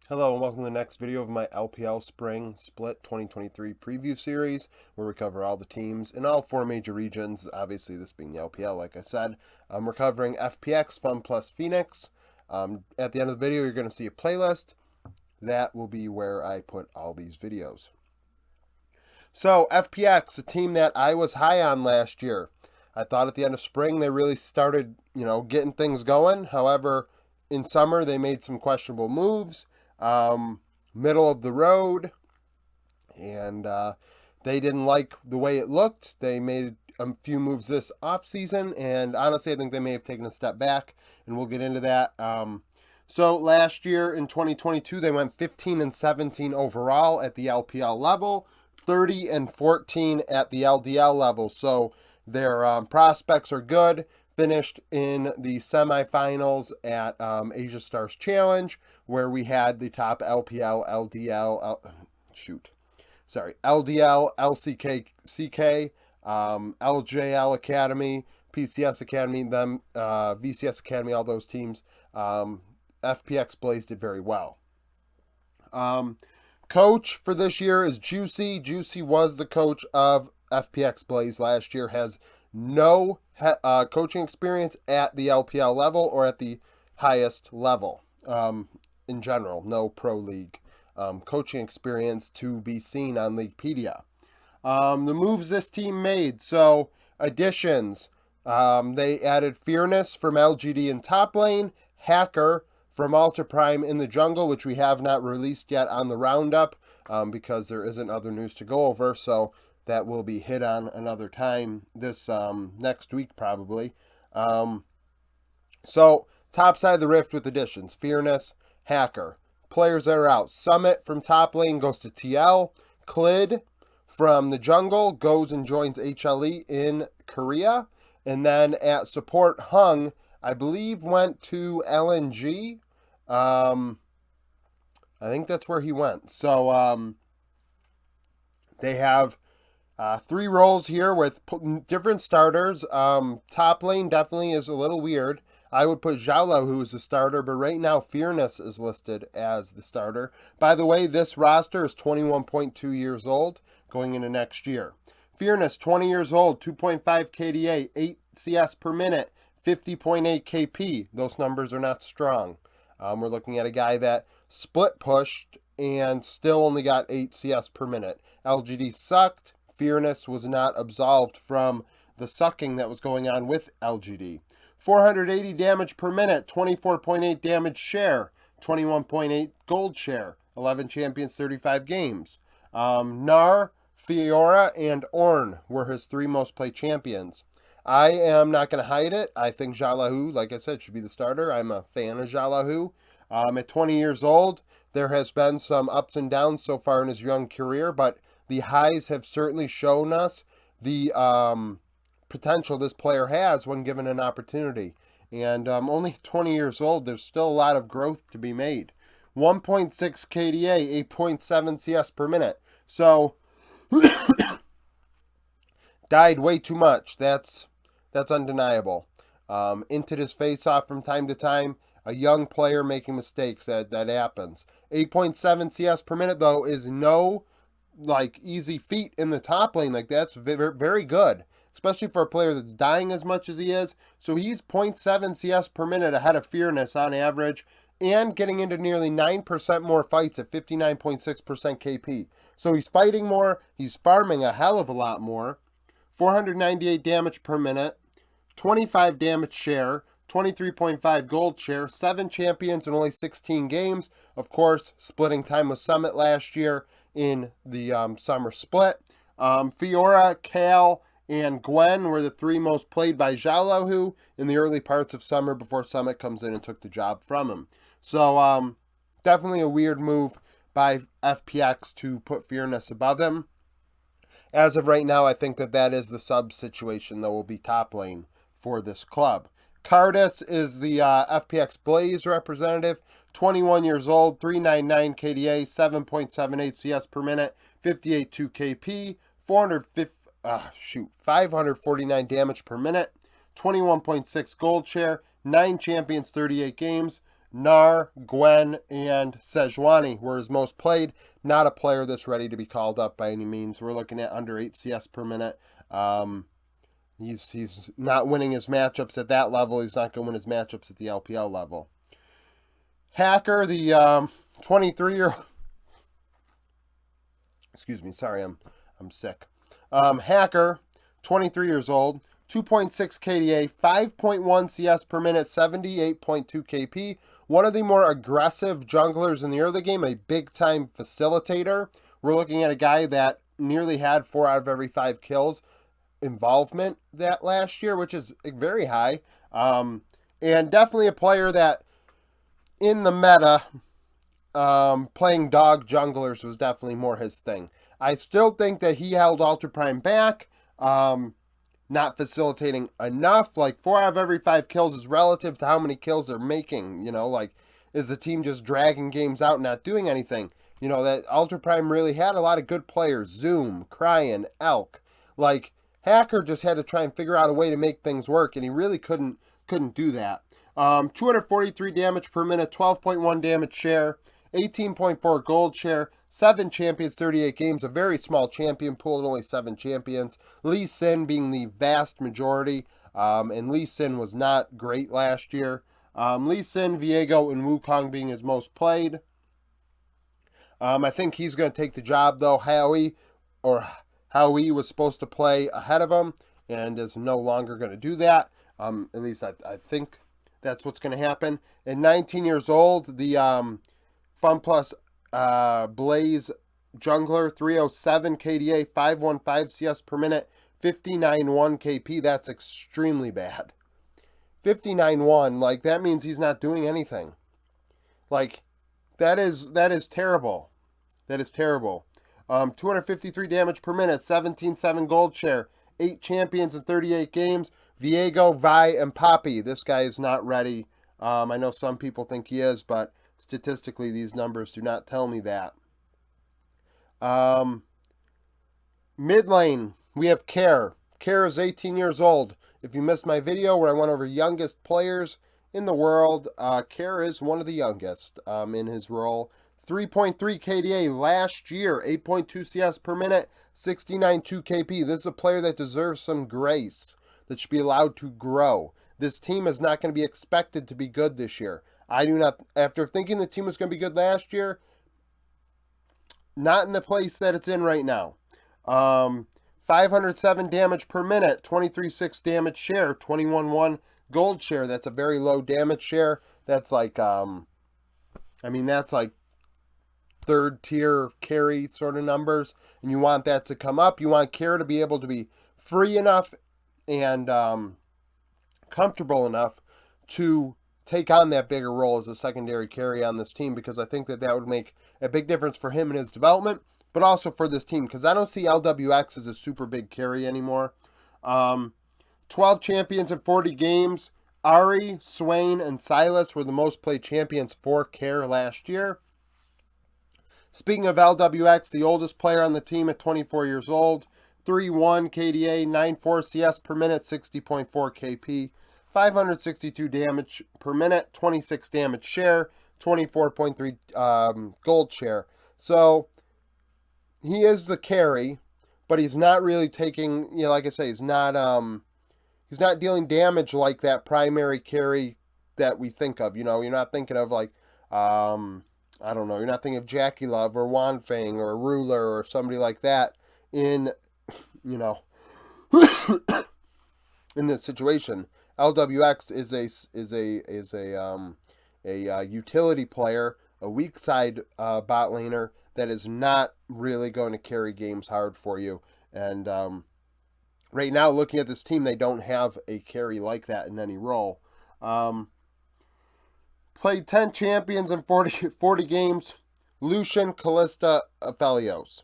Hello and welcome to the next video of my LPL Spring Split 2023 preview series, where we cover all the teams in all four major regions, obviously this being the LPL like I said. We're covering FPX, FunPlus Phoenix. At the end of the video you're going to see a playlist. That will be where I put all these videos. So FPX, a team that I was high on last year. I thought at the end of spring they really started, getting things going. However, in summer they made some questionable moves. Middle of the road, and they didn't like the way it looked. They made a few moves this offseason, and honestly, I think they may have taken a step back, and we'll get into that. So last year in 2022, they went 15 and 17 overall at the LPL level, 30 and 14 at the LDL level. So their prospects are good. Finished in the semifinals at Asia Stars Challenge, where we had the top LPL, LDL, LDL, LCK, CK, LJL Academy, PCS Academy, them, VCS Academy, all those teams. FPX Blaze did very well. Coach for this year is Juicy. Juicy was the coach of FPX Blaze last year, has no coaching experience at the LPL level or at the highest level in general. No pro league coaching experience to be seen on Leaguepedia. The moves this team made. So additions. They added Fearness from LGD in top lane, Hacker from Ultra Prime in the jungle, which we have not released yet on the roundup because there isn't other news to go over. So that will be hit on another time this next week probably. So top side of the rift with additions. Fearness, Hacker. Players that are out. Summit from top lane goes to TL. Clid from the jungle goes and joins HLE in Korea. And then at support, Hung, I believe, went to LNG. I think that's where he went. So they have three roles here with different starters. Top lane definitely is a little weird. I would put Zhao, who is the starter, but right now Fearness is listed as the starter. By the way, this roster is 21.2 years old going into next year. Fearness, 20 years old, 2.5 KDA, 8 CS per minute, 50.8 KP. Those numbers are not strong. We're looking at a guy that split pushed and still only got 8 CS per minute. LGD sucked. Fearness was not absolved from the sucking that was going on with LGD. 480 damage per minute, 24.8 damage share, 21.8 gold share, 11 champions, 35 games. Gnar, Fiora, and Ornn were his three most played champions. I am not going to hide it. I think Zhao, like I said, should be the starter. I'm a fan of Zhao. At 20 years old, there has been some ups and downs so far in his young career, but the highs have certainly shown us the potential this player has when given an opportunity. And only 20 years old, there's still a lot of growth to be made. 1.6 KDA, 8.7 CS per minute. So, died way too much. That's undeniable. Into his face-off from time to time. A young player making mistakes, that happens. 8.7 CS per minute, though, is no easy feat in the top lane. That's very good, especially for a player that's dying as much as he is. So he's 0.7 CS per minute ahead of Fearness on average, and getting into nearly 9% more fights at 59.6% KP. So he's fighting more, he's farming a hell of a lot more. 498 damage per minute, 25 damage share, 23.5 gold share, 7 champions in only 16 games. Of course, splitting time with Summit last year in the summer split. Fiora, Kale, and Gwen were the three most played by Zhao in the early parts of summer before Summit comes in and took the job from him. So definitely a weird move by FPX to put Fearness above him. As of right now, I think that is the sub situation that will be top lane for this club. Cardis is the FPX Blaze representative, 21 years old, 399 KDA, 7.78 CS per minute, 58.2 KP, 549 damage per minute, 21.6 gold share, 9 champions, 38 games. Nar, Gwen, and Sejuani were his most played. Not a player that's ready to be called up by any means. We're looking at under 8 CS per minute. He's not winning his matchups at that level. He's not going to win his matchups at the LPL level. Hacker, the 23-year... Excuse me, sorry, I'm sick. Hacker, 23 years old, 2.6 KDA, 5.1 CS per minute, 78.2 KP. One of the more aggressive junglers in the early game, a big-time facilitator. We're looking at a guy that nearly had 4 out of every 5 kills involvement that last year, which is very high. And definitely a player that, in the meta, playing dog junglers was definitely more his thing. I still think that he held Ultra Prime back, not facilitating enough. Like 4 out of every 5 kills is relative to how many kills they're making. You know, like, is the team just dragging games out and not doing anything? You know, that Ultra Prime really had a lot of good players. Zoom, Cryan, Elk. Like, Hacker just had to try and figure out a way to make things work, and he really couldn't do that. 243 damage per minute, 12.1 damage share, 18.4 gold share, 7 champions, 38 games, a very small champion pool, only 7 champions. Lee Sin being the vast majority, and Lee Sin was not great last year. Lee Sin, Viego, and Wukong being his most played. I think he's going to take the job, though. Howie was supposed to play ahead of him, and is no longer going to do that. At least I think that's what's going to happen. At 19 years old, the FunPlus Blaze Jungler, 307 KDA, 515 CS per minute, 59.1 KP. That's extremely bad. 59.1, like, that means he's not doing anything. Like, that is terrible. That is terrible. 253 damage per minute, 17.7 gold share, 8 champions in 38 games. Viego, Vi, and Poppy. This guy is not ready. I know some people think he is, but statistically, these numbers do not tell me that. Mid lane, we have Care. Care is 18 years old. If you missed my video where I went over youngest players in the world, Care is one of the youngest in his role. 3.3 KDA last year, 8.2 CS per minute, 69.2 KP. This is a player that deserves some grace, that should be allowed to grow. This team is not going to be expected to be good this year. I do not, after thinking the team was going to be good last year, not in the place that it's in right now. 507 damage per minute, 23.6 damage share, 21.1 gold share. That's a very low damage share. That's like, that's like third tier carry sort of numbers, and you want that to come up. You want Care to be able to be free enough and comfortable enough to take on that bigger role as a secondary carry on this team, because I think that would make a big difference for him in his development, but also for this team, because I don't see LWX as a super big carry anymore. 12 champions in 40 games. Ari, Swain, and Silas were the most played champions for Care last year. Speaking of LWX, the oldest player on the team at 24 years old, 3.1 KDA, 9.4 CS per minute, 60.4 KP, 562 damage per minute, 26 damage share, 24.3 gold share. So he is the carry, but he's not really taking, like I say, he's not dealing damage like that primary carry that we think of. You're not thinking of like, I don't know, you're not thinking of Jackie Love or Wanfeng or Ruler or somebody like that in, in this situation. LWX is a utility player, a weak side bot laner that is not really going to carry games hard for you. And right now, looking at this team, they don't have a carry like that in any role. Played 10 champions in 40 games. Lucian, Callista, Aphelios.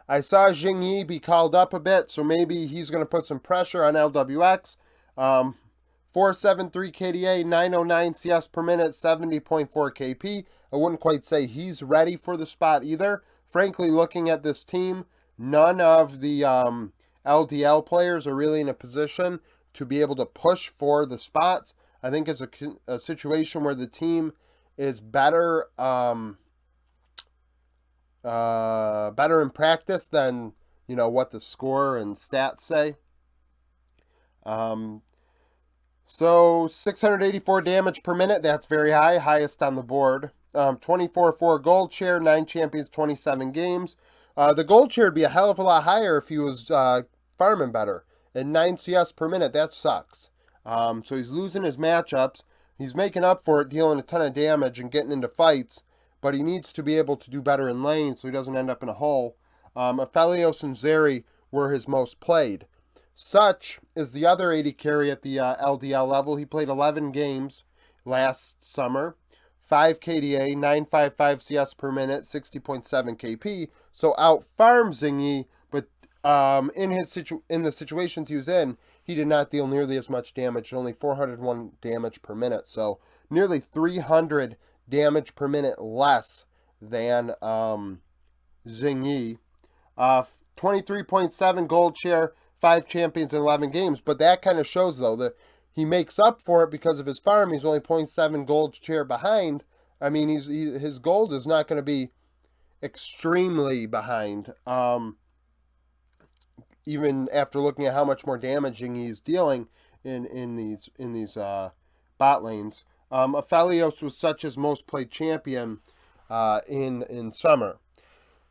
I saw Jingyi be called up a bit, so maybe he's going to put some pressure on LWX. 473 KDA, 909 CS per minute, 70.4 KP. I wouldn't quite say he's ready for the spot either. Frankly, looking at this team, none of the LDL players are really in a position to be able to push for the spots. I think it's a situation where the team is better better in practice than, what the score and stats say. So 684 damage per minute, that's very high, highest on the board. 24-4 gold share, 9 champions, 27 games. The gold share would be a hell of a lot higher if he was farming better. And 9 CS per minute, that sucks. So he's losing his matchups. He's making up for it, dealing a ton of damage and getting into fights. But he needs to be able to do better in lane so he doesn't end up in a hole. Aphelios and Zeri were his most played. Such is the other 80 carry at the LDL level. He played 11 games last summer. 5 KDA, 955 CS per minute, 60.7 KP. So out farmed Zingy, but in the situations he was in, he did not deal nearly as much damage, only 401 damage per minute. So nearly 300 damage per minute less than Zingy. 23.7 gold share, 5 champions in 11 games. But that kind of shows, though, that he makes up for it because of his farm. He's only 0.7 gold share behind. I mean, his gold is not going to be extremely behind. Even after looking at how much more damaging he's dealing in these bot lanes. Aphelios was such as most played champion in summer.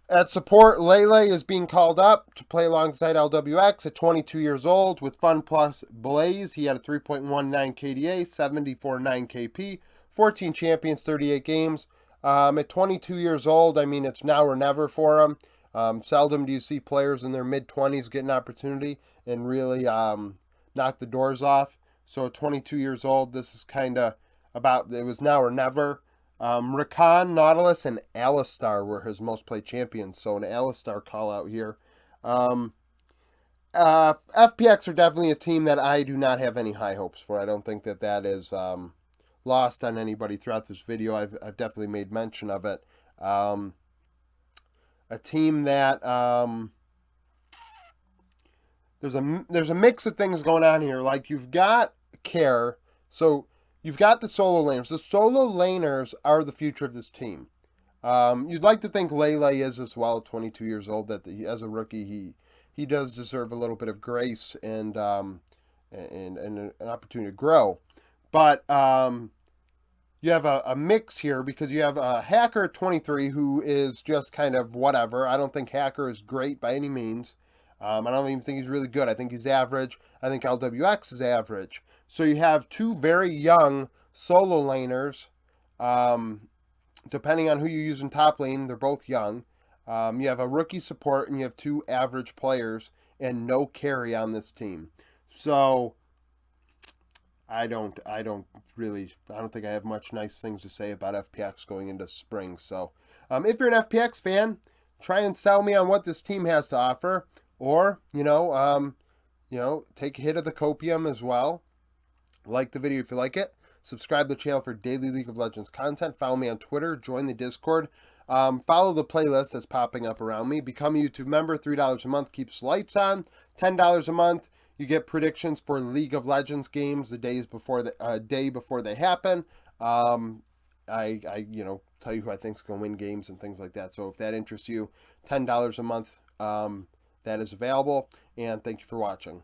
At support, Lele is being called up to play alongside LWX at 22 years old with FunPlus Blaze. He had a 3.19 KDA, 74.9 KP, 14 champions, 38 games. At 22 years old, I mean, it's now or never for him. Seldom do you see players in their mid-20s get an opportunity and really knock the doors off. So at 22 years old, this is kind of it was now or never. Rakan, Nautilus, and Alistar were his most played champions. So an Alistar call out here. FPX are definitely a team that I do not have any high hopes for. I don't think that is lost on anybody throughout this video. I've definitely made mention of it. A team that there's a mix of things going on here. Like you've got Care, so you've got the solo laners. The solo laners are the future of this team. You'd like to think Lele is as well, 22 years old, that as a rookie he does deserve a little bit of grace and an opportunity to grow. But you have a mix here because you have a Hacker at 23 who is just kind of whatever. I don't think Hacker is great by any means. I don't even think he's really good. I think he's average. I think LWX is average. So you have two very young solo laners. Depending on who you use in top lane, they're both young. You have a rookie support and you have two average players and no carry on this team. So I don't think I have much nice things to say about FPX going into spring. So if you're an FPX fan, try and sell me on what this team has to offer, or take a hit of the copium as well. Like the video if you like it. Subscribe to the channel for daily League of Legends content. Follow me on Twitter. Join the Discord. Follow the playlist that's popping up around me. Become a YouTube member. $3 a month keeps lights on. $10 a month. You get predictions for League of Legends games the day before they happen. I tell you who I think is going to win games and things like that. So if that interests you, $10 a month, that is available. And thank you for watching.